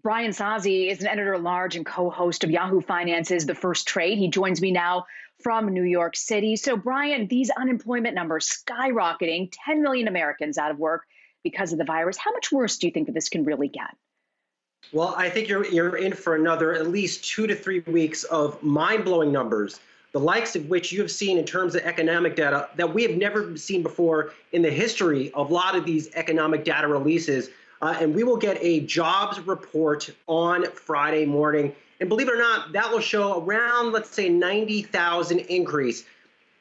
Brian Sozzi is an editor-at-large and co-host of Yahoo Finance's The First Trade. He joins me now from New York City. So, Brian, these unemployment numbers skyrocketing, 10 million Americans out of work because of the virus. How much worse do you think that this can really get? Well, I think you're in for another at least 2 to 3 weeks of mind-blowing numbers, the likes of which you have seen in terms of economic data that we have never seen before in the history of a lot of these economic data releases. And we will get a jobs report on Friday morning. And believe it or not, that will show around, let's say, 90,000 increase.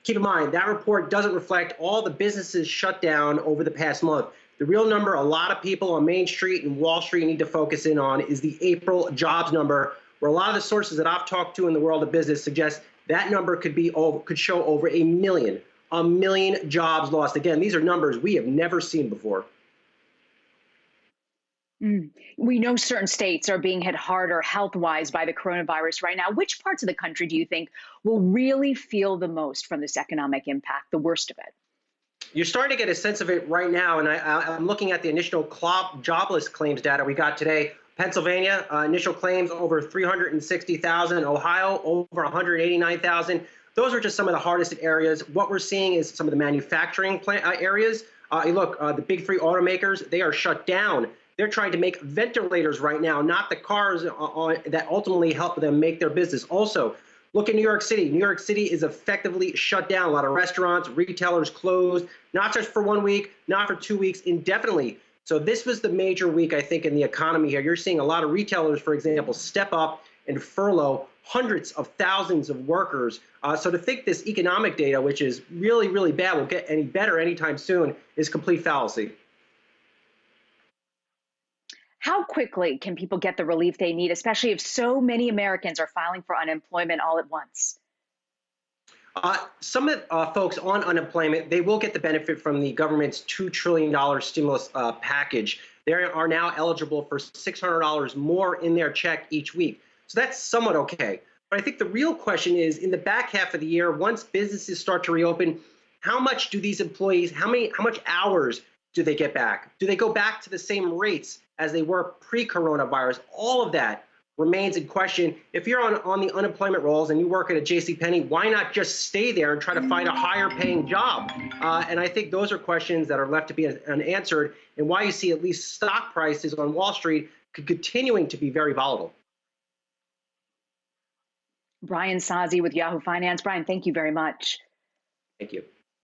Keep in mind, that report doesn't reflect all the businesses shut down over the past month. The real number a lot of people on Main Street and Wall Street need to focus in on is the April jobs number, where a lot of the sources that I've talked to in the world of business suggest that number could show over a million jobs lost. Again, these are numbers we have never seen before. We know certain states are being hit harder health-wise by the coronavirus right now. Which parts of the country do you think will really feel the most from this economic impact, the worst of it? You're starting to get a sense of it right now, and I'm looking at the initial jobless claims data we got today. Pennsylvania, initial claims over 360,000. Ohio, over 189,000. Those are just some of the hardest areas. What we're seeing is some of the manufacturing areas. Look, the big three automakers, they are shut down. They're trying to make ventilators right now, not the cars that ultimately help them make their business. Also, look at New York City. New York City is effectively shut down. A lot of restaurants, retailers closed, not just for 1 week, not for 2 weeks, indefinitely. So this was the major week, I think, in the economy here. You're seeing a lot of retailers, for example, step up and furlough hundreds of thousands of workers. So to think this economic data, which is really, really bad, will get any better anytime soon is complete fallacy. How quickly can people get the relief they need, especially if so many Americans are filing for unemployment all at once? Some of folks on unemployment, they will get the benefit from the government's $2 trillion stimulus package. They are now eligible for $600 more in their check each week. So that's somewhat okay. But I think the real question is, in the back half of the year, once businesses start to reopen, how much do these employees, how much hours do they get back? Do they go back to the same rates as they were pre-coronavirus? All of that remains in question. If you're on the unemployment rolls and you work at a JCPenney, why not just stay there and try to find a higher paying job? And I think those are questions that are left to be unanswered, and why you see at least stock prices on Wall Street continuing to be very volatile. Brian Sozzi with Yahoo Finance. Brian, thank you very much. Thank you.